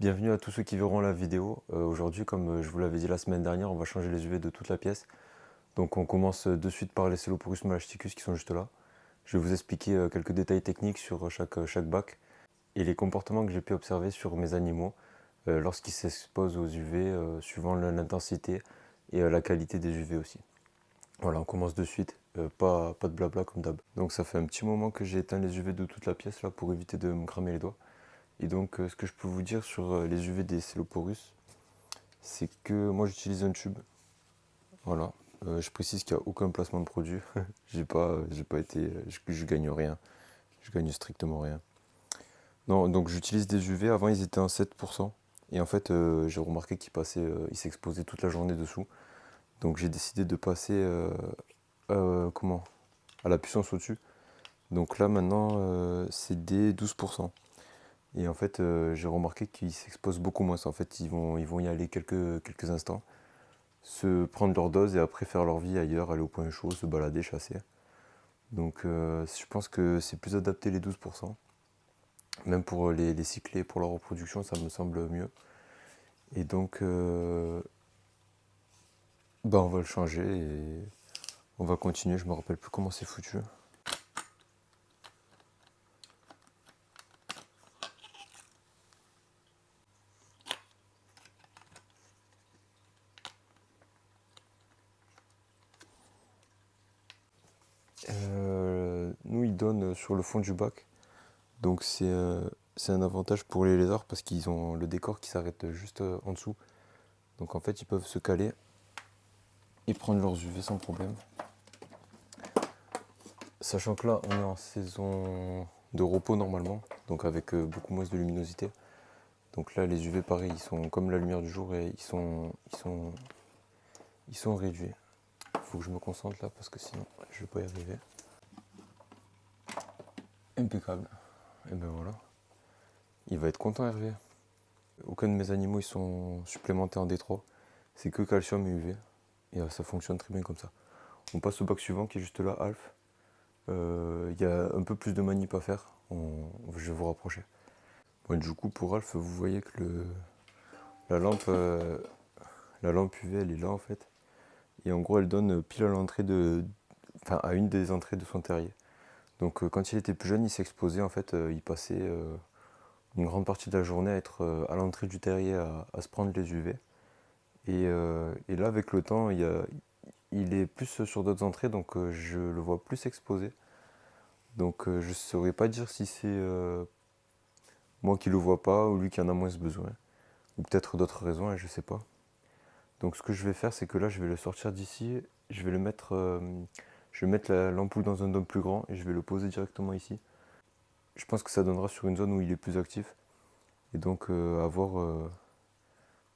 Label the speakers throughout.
Speaker 1: Bienvenue à tous ceux qui verront la vidéo. Aujourd'hui, comme je vous l'avais dit la semaine dernière, on va changer les UV de toute la pièce. Donc on commence de suite par les Celoporus mollasticus qui sont juste là. Je vais vous expliquer quelques détails techniques sur chaque bac et les comportements que j'ai pu observer sur mes animaux lorsqu'ils s'exposent aux UV, suivant l'intensité et la qualité des UV aussi. Voilà, on commence de suite, pas de blabla comme d'hab. Donc ça fait un petit moment que j'ai éteint les UV de toute la pièce là pour éviter de me cramer les doigts. Et donc ce que je peux vous dire sur les UV des Celoporus, c'est que moi j'utilise un tube. Voilà. Je précise qu'il n'y a aucun placement de produit. j'ai pas été. Je gagne rien. Je gagne strictement rien. Non, donc j'utilise des UV. Avant ils étaient en 7%. Et en fait j'ai remarqué ils s'exposaient toute la journée dessous. Donc j'ai décidé de passer comment à la puissance au-dessus. Donc là maintenant c'est des 12%. Et en fait j'ai remarqué qu'ils s'exposent beaucoup moins. En fait ils vont y aller quelques instants, se prendre leur dose et après faire leur vie ailleurs, aller au point chaud, se balader, chasser. Donc je pense que c'est plus adapté les 12%. Même pour les cycler, pour leur reproduction, ça me semble mieux. Et donc on va le changer et on va continuer. Je me rappelle plus comment c'est foutu. Nous, ils donnent sur le fond du bac. Donc c'est un avantage pour les lézards parce qu'ils ont le décor qui s'arrête juste en dessous. Donc en fait, ils peuvent se caler et prendre leurs UV sans problème. Sachant que là, on est en saison de repos normalement, donc avec beaucoup moins de luminosité. Donc là, les UV, pareil, ils sont comme la lumière du jour et ils sont réduits. Il faut que je me concentre là parce que sinon, je vais pas y arriver. Impeccable. Et ben voilà. Il va être content, Hervé. Aucun de mes animaux, ils sont supplémentés en D3. C'est que calcium et UV. Et ça fonctionne très bien comme ça. On passe au bac suivant qui est juste là, Alf. Il y a un peu plus de manip à faire. Je vais vous rapprocher. Bon, du coup, pour Alf, vous voyez que la lampe, euh, la lampe UV, elle est là en fait. Et en gros, elle donne pile à l'entrée enfin, à une des entrées de son terrier. Donc, quand il était plus jeune, il s'exposait en fait. Il passait une grande partie de la journée à être à l'entrée du terrier à se prendre les UV. Et là, avec le temps, il est plus sur d'autres entrées, donc je le vois plus exposé. Donc, je saurais pas dire si c'est moi qui le vois pas ou lui qui en a moins besoin. Ou peut-être d'autres raisons, hein, je sais pas. Donc ce que je vais faire, c'est que là, je vais le sortir d'ici, je vais mettre l'ampoule dans un dôme plus grand et je vais le poser directement ici. Je pense que ça donnera sur une zone où il est plus actif et donc à voir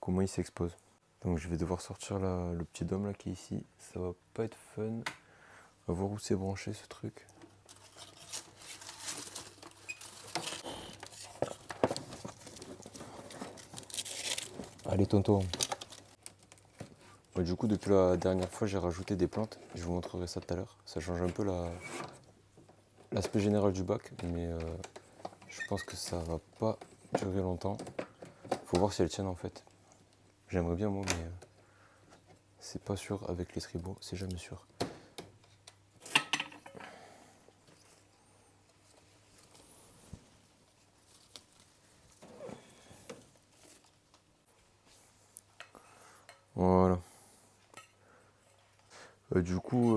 Speaker 1: comment il s'expose. Donc je vais devoir sortir le petit dôme là qui est ici. Ça va pas être fun. On va voir où c'est branché ce truc. Allez tonton. Ouais, du coup, depuis la dernière fois, j'ai rajouté des plantes. Je vous montrerai ça tout à l'heure. Ça change un peu l'aspect général du bac, mais je pense que ça va pas durer longtemps. Faut voir si elles tiennent en fait. J'aimerais bien moi, mais c'est pas sûr avec les tribots, c'est jamais sûr. Voilà. Du coup,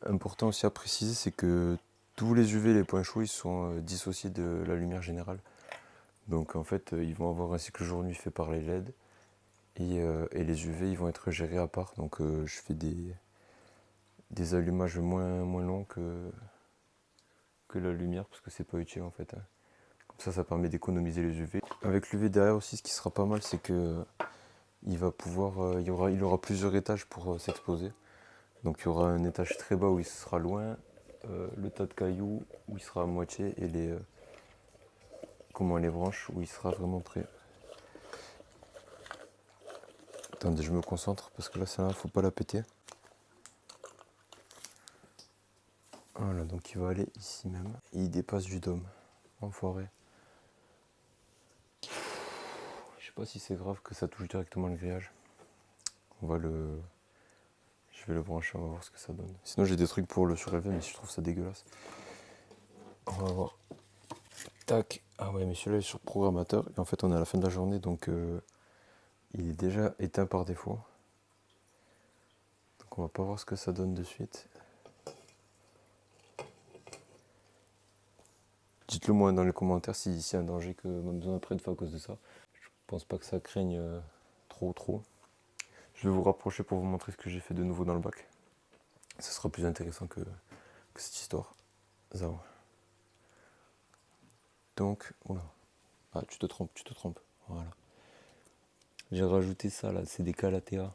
Speaker 1: important aussi à préciser, c'est que tous les UV, les points chauds, ils sont dissociés de la lumière générale. Donc en fait, ils vont avoir un cycle jour-nuit fait par les LED. Et les UV, ils vont être gérés à part. Donc je fais des allumages moins longs que la lumière, parce que c'est pas utile en fait, hein. Comme ça permet d'économiser les UV. Avec l'UV derrière aussi, ce qui sera pas mal, c'est que il va pouvoir, il aura plusieurs étages pour s'exposer. Donc il y aura un étage très bas où il sera loin, le tas de cailloux où il sera à moitié et les branches où il sera vraiment près. Attendez, je me concentre parce que là, ça faut pas la péter. Voilà, donc il va aller ici même. Et il dépasse du dôme. Enfoiré. pas si c'est grave que ça touche directement le grillage. On va le... Je vais le brancher, on va voir ce que ça donne. Sinon j'ai des trucs pour le surélever, mais je trouve ça dégueulasse. On va voir. Tac. Ah ouais, mais celui-là est sur programmateur. Et en fait, on est à la fin de la journée, donc il est déjà éteint par défaut. Donc on va pas voir ce que ça donne de suite. Dites-le moi dans les commentaires s'il y a un danger que on a besoin après de faire à cause de ça. Je pense pas que ça craigne trop. Je vais vous rapprocher pour vous montrer ce que j'ai fait de nouveau dans le bac. Ça sera plus intéressant que cette histoire. Zao. Donc, oula. Ah, tu te trompes. Voilà. J'ai rajouté ça là, c'est des calathea.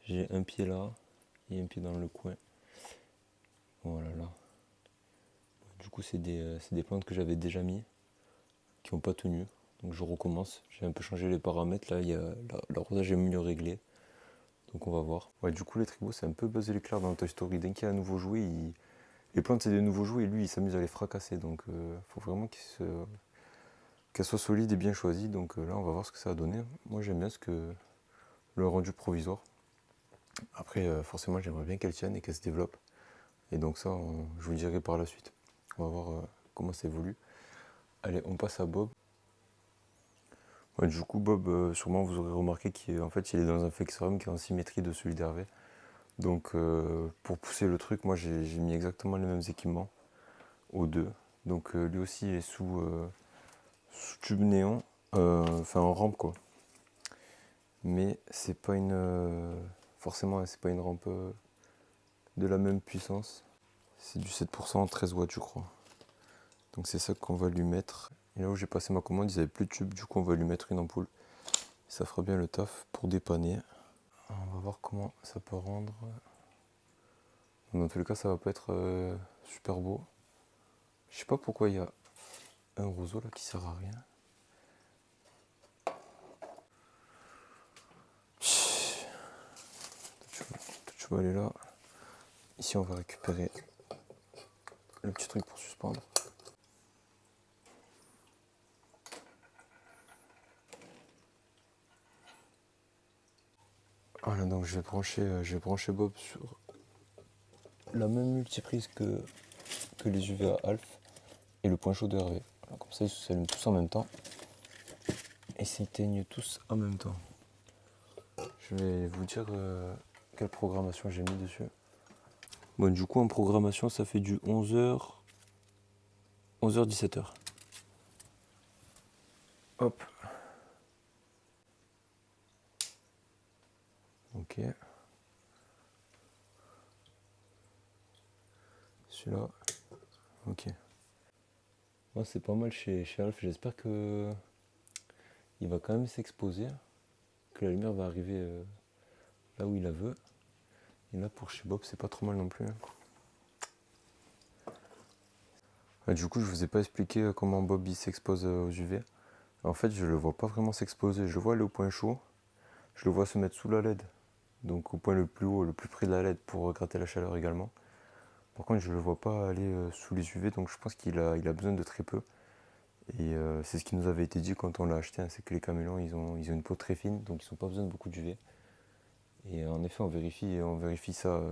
Speaker 1: J'ai un pied là et un pied dans le coin. Voilà là. Du coup, c'est des plantes que j'avais déjà mis, qui n'ont pas tenu. Donc je recommence. J'ai un peu changé les paramètres là. Il y a l'arrosage est mieux réglé. Donc on va voir. Ouais, du coup, les tribots, c'est un peu buzz l'éclair dans Toy Story. Dès qu'il y a un nouveau jouet, les plantes, c'est des nouveaux jouets et lui, il s'amuse à les fracasser. Donc faut vraiment qu'elle soit solide et bien choisie. Donc là, on va voir ce que ça va donner. Moi, j'aime bien le rendu provisoire. Après, forcément, j'aimerais bien qu'elle tienne et qu'elle se développe. Et donc ça, je vous le dirai par la suite. On va voir comment ça évolue. Allez, on passe à Bob. Ouais, du coup, Bob, sûrement vous aurez remarqué qu'en fait, il est dans un Fexarum qui est en symétrie de celui d'Hervé. Donc, pour pousser le truc, moi, j'ai mis exactement les mêmes équipements aux deux. Donc, lui aussi est sous tube néon, enfin en rampe quoi. Mais c'est pas forcément, c'est pas une rampe de la même puissance. C'est du 7%, 13 watts, je crois. Donc, c'est ça qu'on va lui mettre. Et là où j'ai passé ma commande, ils avaient plus de tube, du coup, on va lui mettre une ampoule. Ça fera bien le taf pour dépanner. On va voir comment ça peut rendre. Dans tous les cas, ça va pas être super beau. Je sais pas pourquoi il y a un roseau là qui sert à rien. Tu vas aller là. Ici, on va récupérer le petit truc pour suspendre. Voilà, donc je vais brancher Bob sur la même multiprise que les UVA Alf et le point chaud de Hervé. Alors, comme ça, ils s'allument tous en même temps et s'éteignent tous en même temps. Je vais vous dire quelle programmation j'ai mis dessus. Bon, du coup, en programmation, ça fait du 11h, 17h. Hop. Ok. Celui-là. Ok. Moi, c'est pas mal chez Alf. J'espère que il va quand même s'exposer, que la lumière va arriver là où il la veut. Et là, pour chez Bob, c'est pas trop mal non plus. Du coup, je vous ai pas expliqué comment Bob il s'expose aux UV. En fait, je le vois pas vraiment s'exposer. Je le vois aller au point chaud. Je le vois se mettre sous la LED. Donc au point le plus haut, le plus près de la LED pour gratter la chaleur également. Par contre, je le vois pas aller sous les UV. Donc je pense qu'il a besoin de très peu. Et c'est ce qui nous avait été dit quand on l'a acheté. Hein, c'est que les camélons, ils ont une peau très fine. Donc ils n'ont pas besoin de beaucoup d'UV. Et en effet, on vérifie ça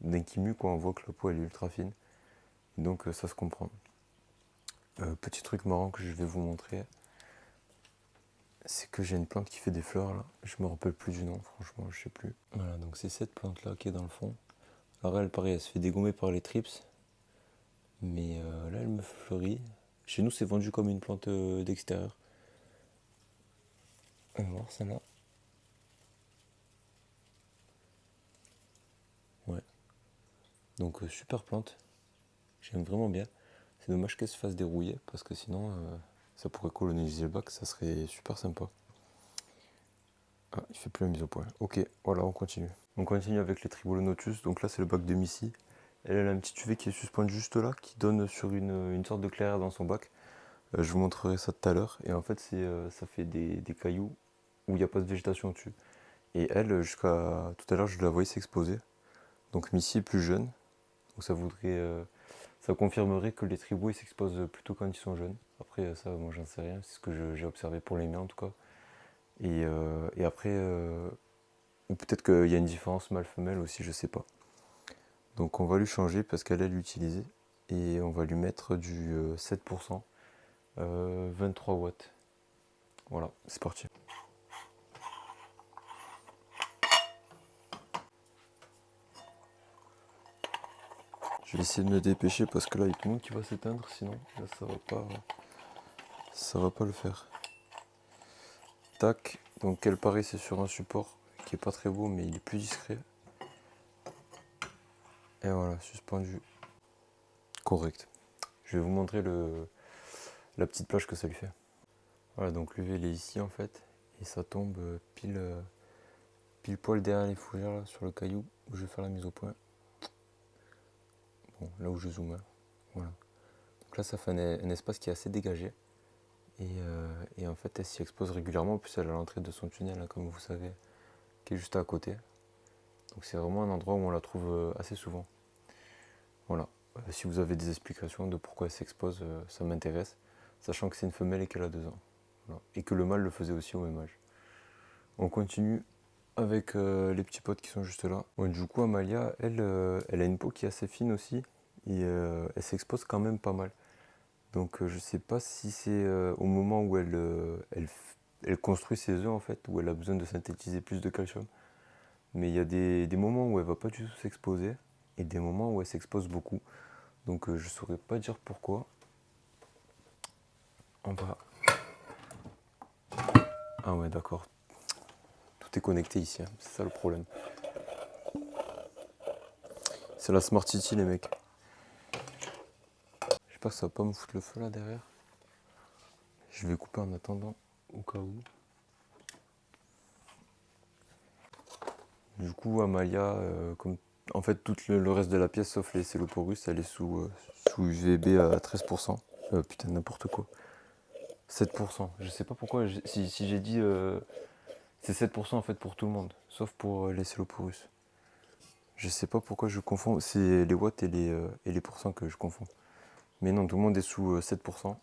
Speaker 1: d'un qui mue, quoi. On voit que la peau elle est ultra fine. Et donc ça se comprend. Petit truc marrant que je vais vous montrer, c'est que j'ai une plante qui fait des fleurs là. Je me rappelle plus du nom, franchement, je sais plus. Voilà, donc c'est cette plante là qui est dans le fond. Alors elle, pareil, elle se fait dégommer par les trips. Mais là, elle me fleurit. Chez nous, c'est vendu comme une plante d'extérieur. On va voir celle-là. Ouais. Donc super plante. J'aime vraiment bien. C'est dommage qu'elle se fasse dérouiller parce que sinon ça pourrait coloniser le bac, ça serait super sympa. Ah, il fait plus la mise au point. Ok, voilà, on continue. On continue avec les Tribolonotus. Donc là, c'est le bac de Missy. Elle a un petit UV qui est suspendu juste là, qui donne sur une sorte de clairière dans son bac. Je vous montrerai ça tout à l'heure. Et en fait, ça fait des cailloux où il n'y a pas de végétation dessus. Et elle, jusqu'à tout à l'heure, je la voyais s'exposer. Donc Missy est plus jeune. Donc ça confirmerait que les tribots ils s'exposent plutôt quand ils sont jeunes. Après ça, moi j'en sais rien, c'est ce que j'ai observé pour les miens en tout cas. Et après, ou peut-être qu'il y a une différence mâle-femelle aussi, je sais pas. Donc on va lui changer parce qu'elle l'utiliser. Et on va lui mettre du 7%, 23 watts. Voilà, c'est parti. Je vais essayer de me dépêcher parce que là il y a tout le monde qui va s'éteindre, sinon là ça va pas le faire. Tac, donc elle pareil c'est sur un support qui est pas très beau mais il est plus discret. Et voilà, suspendu. Correct. Je vais vous montrer la petite plage que ça lui fait. Voilà, donc l'UV il est ici en fait, et ça tombe pile poil derrière les fougères là, sur le caillou où je vais faire la mise au point. Bon, là où je zoome, hein. Voilà. Donc là ça fait un espace qui est assez dégagé. Et en fait elle s'y expose régulièrement, puis elle est à l'entrée de son tunnel, hein, comme vous savez, qui est juste à côté. Donc c'est vraiment un endroit où on la trouve assez souvent. Voilà. Si vous avez des explications de pourquoi elle s'expose, ça m'intéresse, sachant que c'est une femelle et qu'elle a 2 ans. Voilà. Et que le mâle le faisait aussi au même âge. On continue avec les petits potes qui sont juste là. Bon, du coup Amalia, elle a une peau qui est assez fine aussi, et elle s'expose quand même pas mal. Donc je sais pas si c'est au moment où elle construit ses œufs en fait, où elle a besoin de synthétiser plus de calcium. Mais il y a des moments où elle va pas du tout s'exposer et des moments où elle s'expose beaucoup. Donc je saurais pas dire pourquoi. On va... Ah ouais d'accord. Tout est connecté ici, hein. C'est ça le problème. C'est la Smart City les mecs. J'espère que ça va pas me foutre le feu là derrière. Je vais couper en attendant, au cas où. Du coup, Amalia, comme en fait tout le reste de la pièce, sauf les Céloporus, elle est sous UVB à 13%. Putain, n'importe quoi. 7%. Je sais pas pourquoi, si j'ai dit c'est 7% en fait pour tout le monde, sauf pour les Céloporus. Je sais pas pourquoi je confonds, c'est les watts et les pourcents que je confonds. Mais non, tout le monde est sous 7%.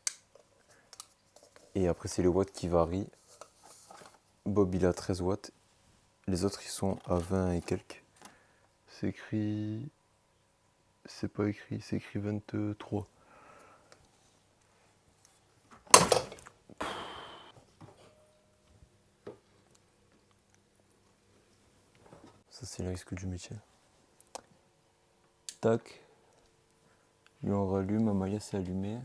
Speaker 1: Et après, c'est les watts qui varient. Bob, il a 13 watts. Les autres, ils sont à 20 et quelques. C'est écrit... C'est pas écrit, c'est écrit 23. Ça, c'est le risque du métier. Tac. Lui, on rallume. Amalia s'est allumé.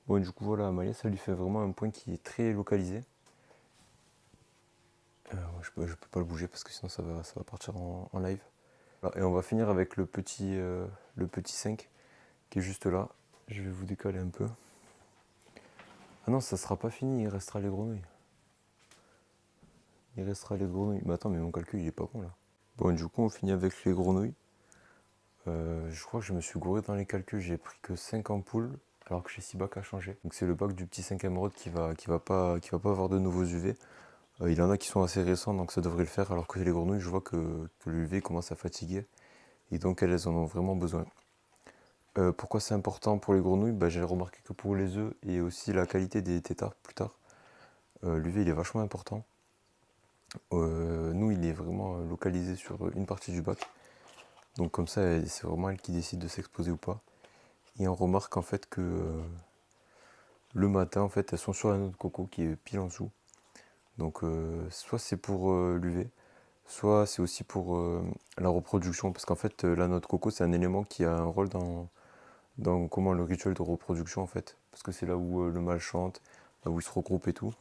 Speaker 1: Bon, du coup, voilà, Amalia, ça lui fait vraiment un point qui est très localisé. Je peux pas le bouger parce que sinon ça va partir en live. Voilà, et on va finir avec le petit 5 qui est juste là. Je vais vous décaler un peu. Ah non, ça sera pas fini, il restera les grenouilles. Il restera les grenouilles. Mais attends, mais mon calcul il est pas bon là. Bon, du coup, on finit avec les grenouilles. Je crois que je me suis gouré dans les calculs, j'ai pris que 5 ampoules alors que j'ai 6 bacs à changer. Donc c'est le bac du petit 5 émeraude qui va pas avoir de nouveaux UV. Il y en a qui sont assez récents donc ça devrait le faire, alors que les grenouilles je vois que l'UV commence à fatiguer et donc elles en ont vraiment besoin. Pourquoi c'est important pour les grenouilles? J'ai remarqué que pour les œufs et aussi la qualité des têtards plus tard, l'UV il est vachement important. Nous il est vraiment localisé sur une partie du bac. Donc comme ça, c'est vraiment elle qui décide de s'exposer ou pas. Et on remarque en fait que le matin, en fait, elles sont sur la noix de coco qui est pile en dessous. Donc soit c'est pour l'UV, soit c'est aussi pour la reproduction. Parce qu'en fait, la noix de coco, c'est un élément qui a un rôle dans comment le rituel de reproduction en fait. Parce que c'est là où le mâle chante, là où il se regroupe et tout.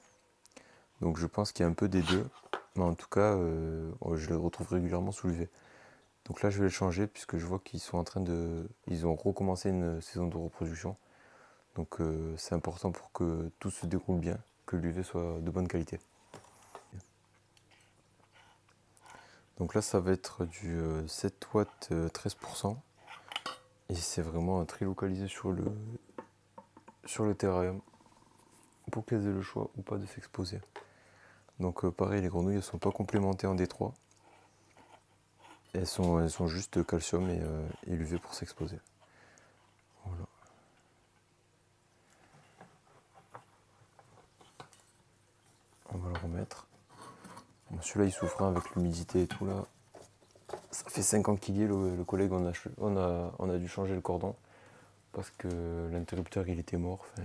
Speaker 1: Donc je pense qu'il y a un peu des deux. Mais en tout cas, je les retrouve régulièrement sous l'UV. Donc là, je vais le changer puisque je vois qu'ils sont en train de... Ils ont recommencé une saison de reproduction. Donc c'est important pour que tout se déroule bien, que l'UV soit de bonne qualité. Donc là, ça va être du 7 watts 13%. Et c'est vraiment très localisé sur le terrarium pour qu'elles aient le choix ou pas de s'exposer. Donc pareil, les grenouilles, elles sont pas complémentées en D3. Elles sont juste calcium et l'UV pour s'exposer. Voilà. On va le remettre. celui-là il souffre hein, avec l'humidité et tout là. Ça fait 5 ans qu'il y est le collègue, on a dû changer le cordon parce que l'interrupteur il était mort. Enfin,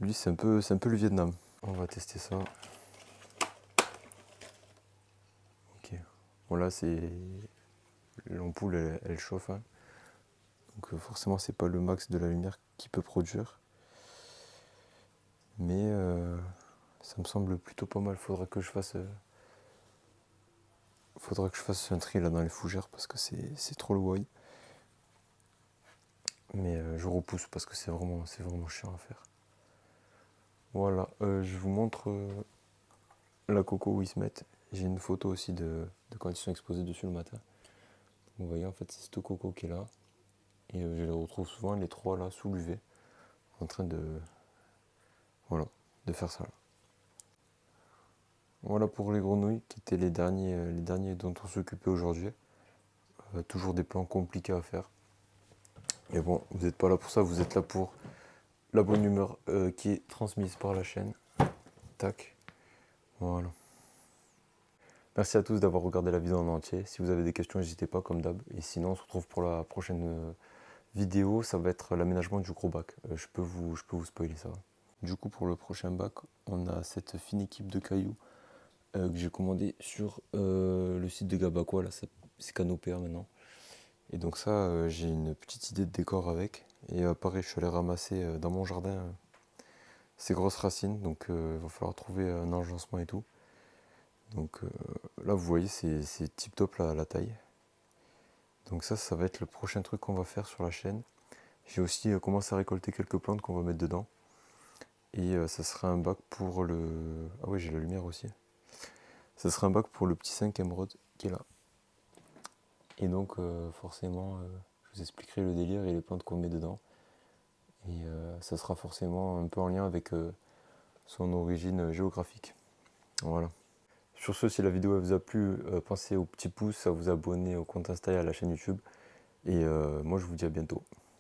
Speaker 1: lui c'est un peu le Vietnam. On va tester ça. Ok. Bon là c'est l'ampoule elle chauffe. Hein. Donc forcément c'est pas le max de la lumière qu'il peut produire. Mais ça me semble plutôt pas mal. Faudra que je fasse un tri là dans les fougères parce que c'est trop le why. Mais je repousse parce que c'est vraiment chiant à faire. Voilà, je vous montre la coco où ils se mettent. J'ai une photo aussi de quand ils sont exposés dessus le matin. Vous voyez en fait c'est ce coco qui est là. Et je les retrouve souvent les trois là sous l'UV en train de faire ça là. Voilà pour les grenouilles qui étaient les derniers dont on s'occupait aujourd'hui. Toujours des plans compliqués à faire. Et bon, vous n'êtes pas là pour ça, vous êtes là pour la bonne humeur qui est transmise par la chaîne. Tac. Voilà. Merci à tous d'avoir regardé la vidéo en entier. Si vous avez des questions, n'hésitez pas comme d'hab. Et sinon, on se retrouve pour la prochaine vidéo. Ça va être l'aménagement du gros bac. Je peux vous spoiler ça. Du coup, pour le prochain bac, on a cette fine équipe de cailloux que j'ai commandé sur le site de Gabacoa. Là, c'est Canopéa maintenant. Et donc ça, j'ai une petite idée de décor avec. Et pareil, je suis allé ramasser dans mon jardin ces grosses racines. Donc il va falloir trouver un agencement et tout. Donc là, vous voyez, c'est tip top la taille. Donc ça va être le prochain truc qu'on va faire sur la chaîne. J'ai aussi commencé à récolter quelques plantes qu'on va mettre dedans. Et ça sera un bac pour le... Ah oui, j'ai la lumière aussi. Ça sera un bac pour le petit 5 émeraude qui est là. Et donc forcément, je vous expliquerai le délire et les plantes qu'on met dedans. Et ça sera forcément un peu en lien avec son origine géographique. Voilà. Sur ce, si la vidéo vous a plu, pensez au petit pouce, à vous abonner au compte Insta et à la chaîne YouTube. Et moi, je vous dis à bientôt.